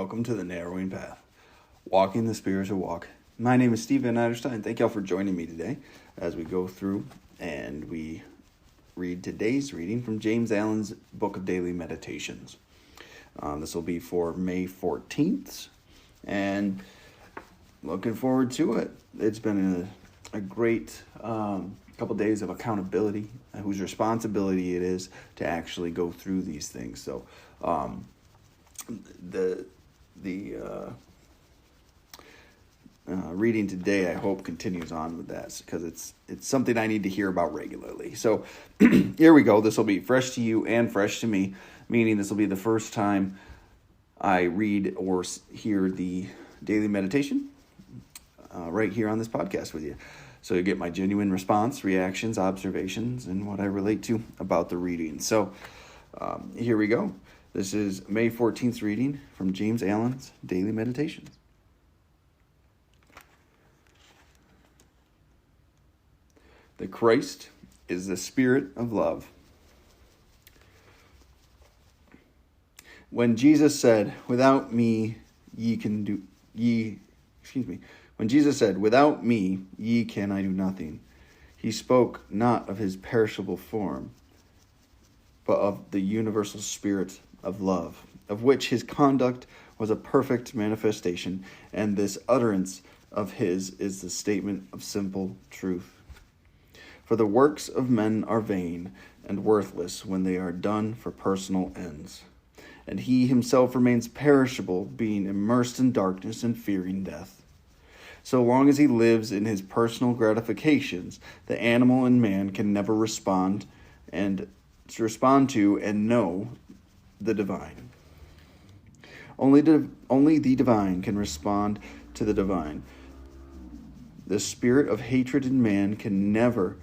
welcome to the Narrowing Path, walking the spiritual walk. My name is Steve Van Eiderstein. Thank y'all for joining me today as we go through and we read today's reading from James Allen's Book of Daily Meditations. This will be for May 14th, and looking forward to it. It's been a great couple days of accountability, whose responsibility it is to actually go through these things. So the reading today, I hope, continues on with that, because it's something I need to hear about regularly. So here we go. This will be fresh to you and fresh to me, meaning this will be the first time I read or hear the daily meditation right here on this podcast with you. So you get my genuine response, reactions, observations, and what I relate to about the reading. So here we go. This is May 14th reading from James Allen's Daily Meditations. The Christ is the Spirit of love. When Jesus said, "Without me When Jesus said, "Without me ye can I do nothing," he spoke not of his perishable form, but of the universal Spirit of love, of which his conduct was a perfect manifestation, and this utterance of his is the statement of simple truth. For the works of men are vain and worthless when they are done for personal ends, and he himself remains perishable, being immersed in darkness and fearing death. So long as he lives in his personal gratifications, the animal and man can never respond to and know the divine. Only the divine can respond to the divine. The spirit of hatred in man can never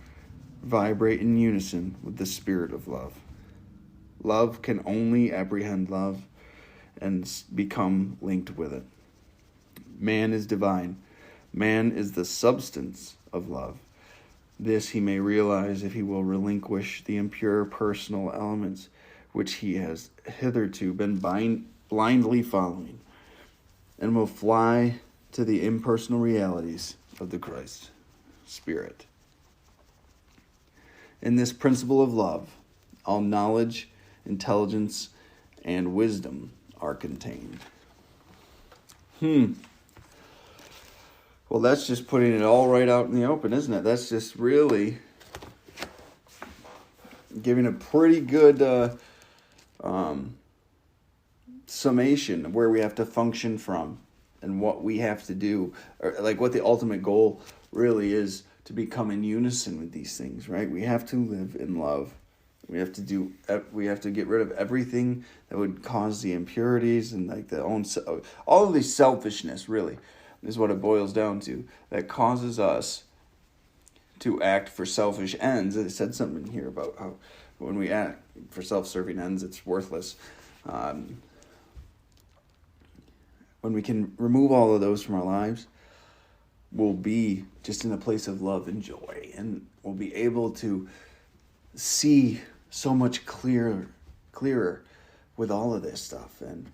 vibrate in unison with the spirit of love. Love can only apprehend love and become linked with it. Man is divine. Man is the substance of love. This he may realize if he will relinquish the impure personal elements which he has hitherto been blindly following, and will fly to the impersonal realities of the Christ Spirit. In this principle of love, all knowledge, intelligence, and wisdom are contained. Well, that's just putting it all right out in the open, isn't it? That's just really giving a pretty good summation of where we have to function from and what we have to do, or like what the ultimate goal really is, to become in unison with these things, right? We have to live in love. We have to get rid of everything that would cause the impurities and like all of the selfishness, really, is what it boils down to, that causes us to act for selfish ends. It said something here about how when we act for self-serving ends, it's worthless. When we can remove all of those from our lives, we'll be just in a place of love and joy, and we'll be able to see so much clearer with all of this stuff. And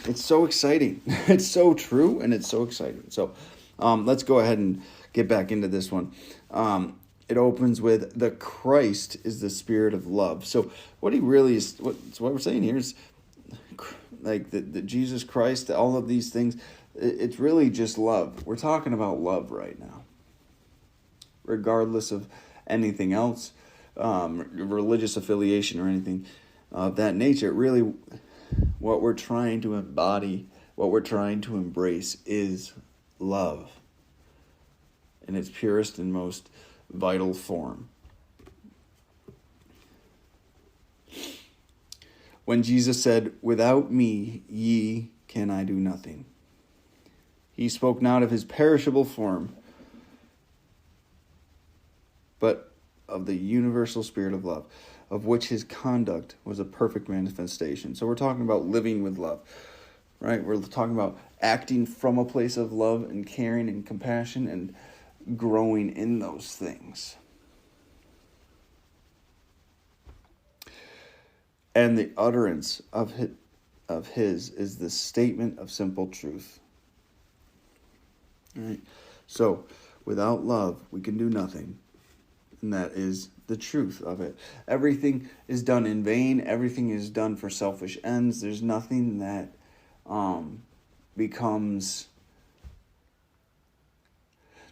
it's so exciting. It's so true, and it's so exciting. So let's go ahead and get back into this one. It opens with, the Christ is the Spirit of love. So what he really is, what we're saying here is, like the Jesus Christ, all of these things, it's really just love. We're talking about love right now, regardless of anything else, religious affiliation or anything of that nature. Really, what we're trying to embody, what we're trying to embrace is love in its purest and most vital form. When Jesus said, "Without me ye can I do nothing," he spoke not of his perishable form, but of the universal Spirit of love, of which his conduct was a perfect manifestation. So we're talking about living with love, right? We're talking about acting from a place of love and caring and compassion and growing in those things. And the utterance of of his is the statement of simple truth. All right. So, without love, we can do nothing. And that is the truth of it. Everything is done in vain. Everything is done for selfish ends. There's nothing that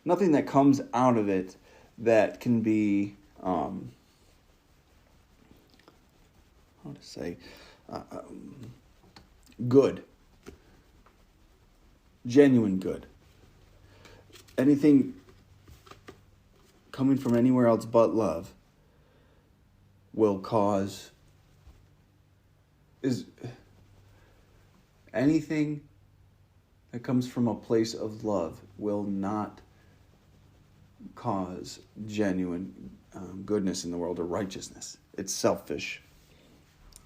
nothing that comes out of it that can be, good. Genuine good. Anything coming from anywhere else but love will cause anything that comes from a place of love will not cause genuine goodness in the world or righteousness. It's selfish.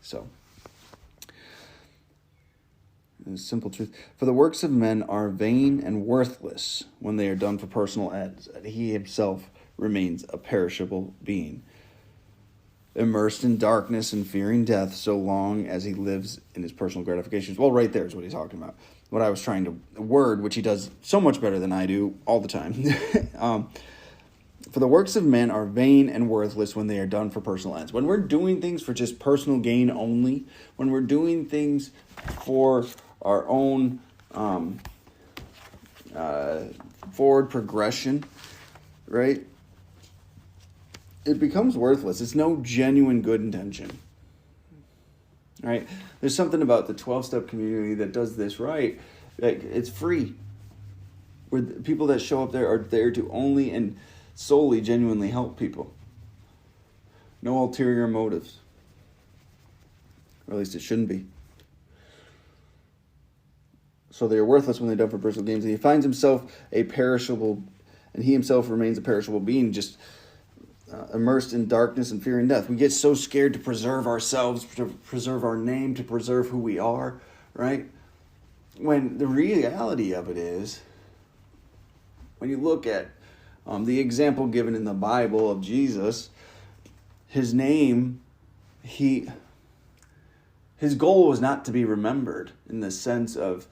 So, the simple truth. For the works of men are vain and worthless when they are done for personal ends, and he himself remains a perishable being, immersed in darkness and fearing death so long as he lives in his personal gratifications. Well, right there is what he's talking about. What I was trying to word, which he does so much better than I do all the time. For the works of men are vain and worthless when they are done for personal ends. When we're doing things for just personal gain only, when we're doing things for our own forward progression, right? It becomes worthless. It's no genuine good intention. Right? There's something about the 12-step community that does this right. Like, it's free. Where the people that show up there are there to only and solely genuinely help people. No ulterior motives. Or at least it shouldn't be. So they are worthless when they're done for personal gains. And he finds himself a perishable, and he himself remains a perishable being, just immersed in darkness and fearing death. We get so scared to preserve ourselves, to preserve our name, to preserve who we are, right? When the reality of it is, when you look at the example given in the Bible of Jesus, his name, his goal was not to be remembered in the sense of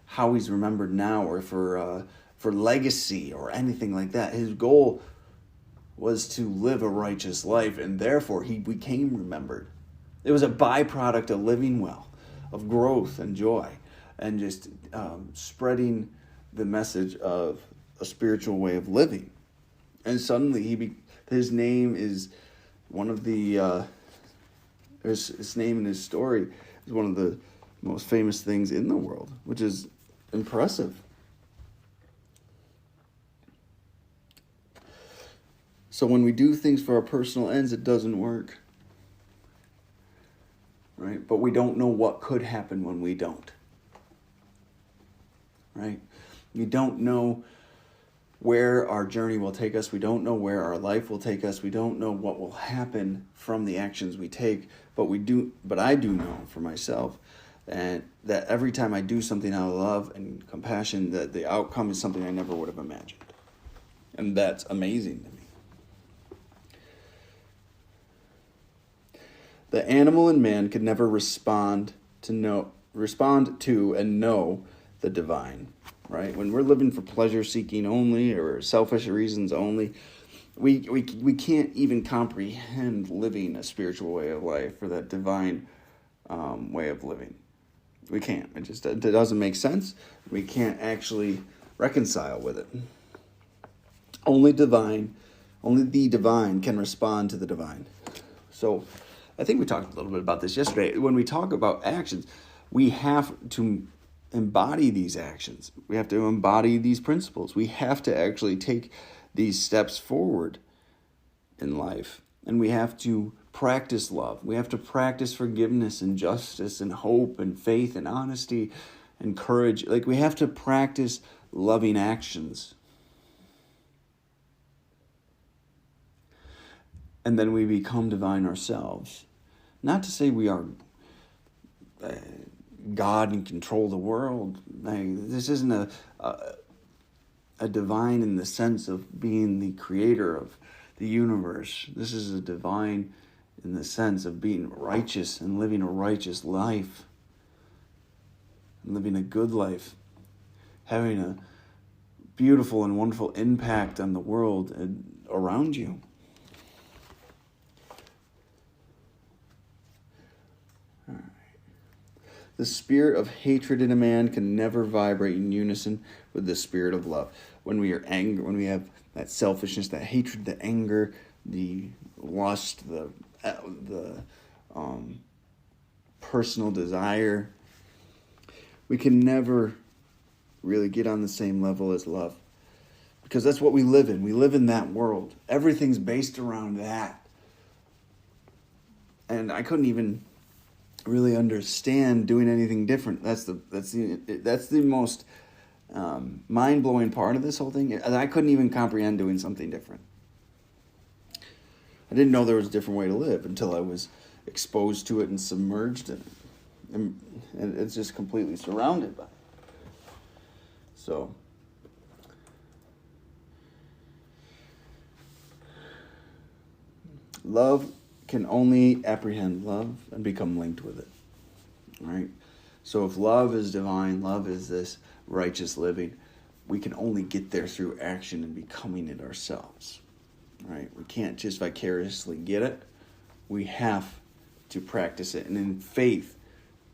how he's remembered now, or for legacy or anything like that. His goal was to live a righteous life, and therefore he became remembered. It was a byproduct of living well, of growth and joy, and just spreading the message of a spiritual way of living. And suddenly his name is one of the his name and his story is one of the most famous things in the world, which is impressive. So when we do things for our personal ends, it doesn't work. Right? But we don't know what could happen when we don't. Right? We don't know where our journey will take us. We don't know where our life will take us. We don't know what will happen from the actions we take. But I do know for myself, and that every time I do something out of love and compassion, that the outcome is something I never would have imagined. And that's amazing to me. The animal and man could never respond to and know the divine, right? When we're living for pleasure seeking only or selfish reasons only, we can't even comprehend living a spiritual way of life, or that divine way of living. We can't. It doesn't make sense. We can't actually reconcile with it. Only the divine can respond to the divine. So I think we talked a little bit about this yesterday. When we talk about actions, we have to embody these actions. We have to embody these principles. We have to actually take these steps forward in life. And we have to practice love. We have to practice forgiveness and justice and hope and faith and honesty and courage. Like, we have to practice loving actions. And then we become divine ourselves. Not to say we are God and control the world. This isn't a divine in the sense of being the creator of the universe. This is a divine in the sense of being righteous and living a righteous life. and living a good life, having a beautiful and wonderful impact on the world and around you. All right. The spirit of hatred in a man can never vibrate in unison with the spirit of love. When we are angry, when we have that selfishness, that hatred, the anger, the lust, the personal desire, we can never really get on the same level as love, because that's what we live in. We live in that world. Everything's based around that. And I couldn't even really understand doing anything different. That's the most mind-blowing part of this whole thing. I couldn't even comprehend doing something different. I didn't know there was a different way to live until I was exposed to it and submerged in it. And it's just completely surrounded by it. So, love can only apprehend love and become linked with it. Right? So if love is divine, love is this righteous living, we can only get there through action and becoming it ourselves. Right? We can't just vicariously get it. We have to practice it, and in faith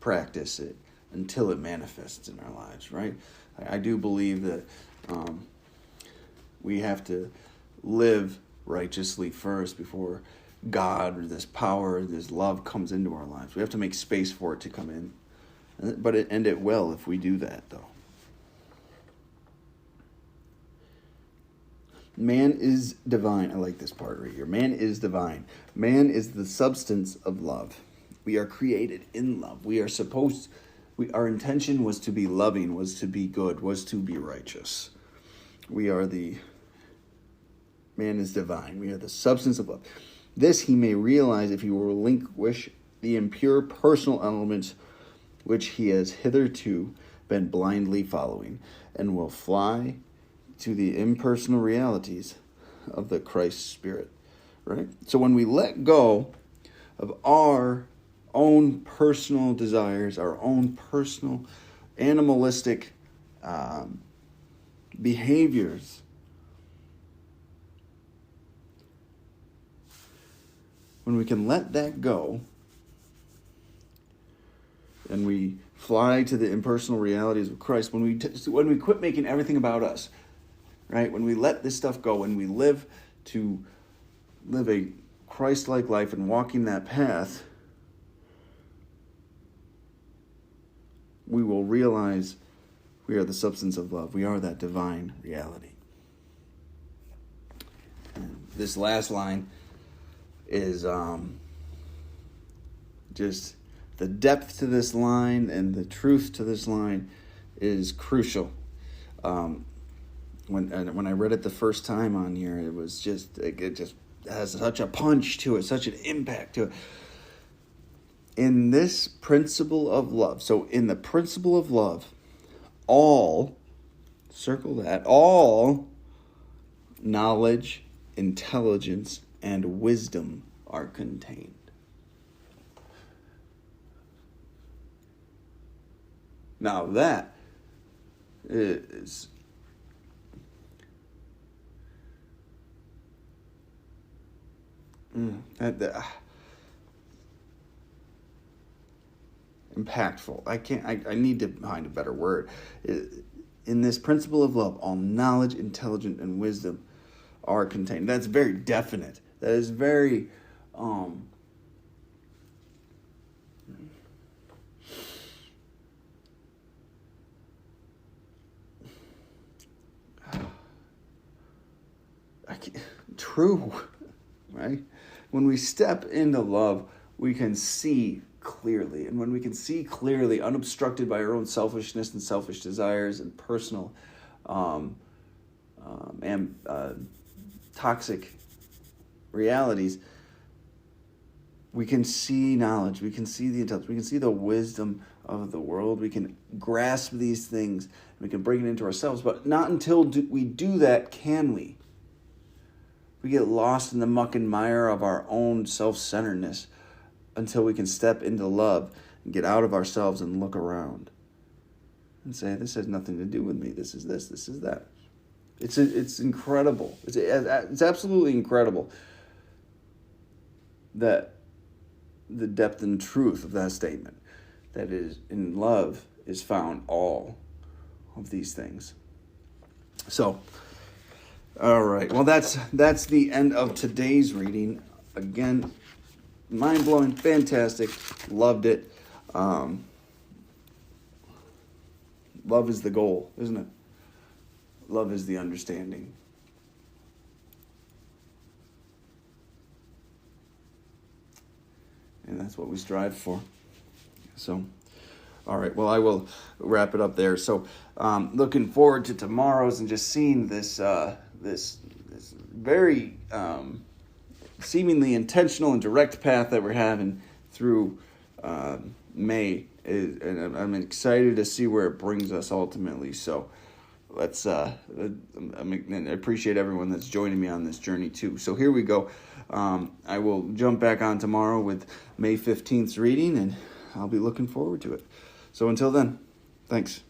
practice it until it manifests in our lives, right? I do believe that we have to live righteously first before God or this power, this love comes into our lives. We have to make space for it to come in. But it will if we do that, though. Man is divine. I like this part right here. Man is divine. Man is the substance of love. We are created in love. Our intention was to be loving, was to be good, was to be righteous. Man is divine. We are the substance of love. This he may realize if he will relinquish the impure personal elements which he has hitherto been blindly following, and will fly to the impersonal realities of the Christ Spirit. Right? So when we let go of our own personal desires, our own personal animalistic behaviors, when we can let that go and we fly to the impersonal realities of Christ, when we quit making everything about us, right? When we let this stuff go, when we live a Christ-like life and walking that path, we will realize we are the substance of love. We are that divine reality. And this last line is just the depth to this line and the truth to this line is crucial. When I read it the first time on here, it just has such a punch to it, such an impact to it. In this principle of love, so in the principle of love, all knowledge, intelligence, and wisdom are contained. Now that is impactful. I need to find a better word. In this principle of love, all knowledge, intelligence, and wisdom are contained. That's very definite. That is very true, right? When we step into love, we can see clearly. And when we can see clearly, unobstructed by our own selfishness and selfish desires and personal toxic realities, we can see knowledge, we can see the intelligence, we can see the wisdom of the world, we can grasp these things, and we can bring it into ourselves. But not until we do that can we. We get lost in the muck and mire of our own self-centeredness until we can step into love and get out of ourselves and look around. and say, this has nothing to do with me. This is this is that. It's incredible. It's absolutely incredible that the depth and truth of that statement, that is, in love is found all of these things. So, all right. Well, that's the end of today's reading. Again, mind-blowing, fantastic, loved it. Love is the goal, isn't it? Love is the understanding. And that's what we strive for. So, all right, well, I will wrap it up there. So, looking forward to tomorrow's and just seeing this very seemingly intentional and direct path that we're having through May. And I'm excited to see where it brings us ultimately. So, I appreciate everyone that's joining me on this journey too. So here we go. I will jump back on tomorrow with May 15th's reading, and I'll be looking forward to it. So until then, thanks.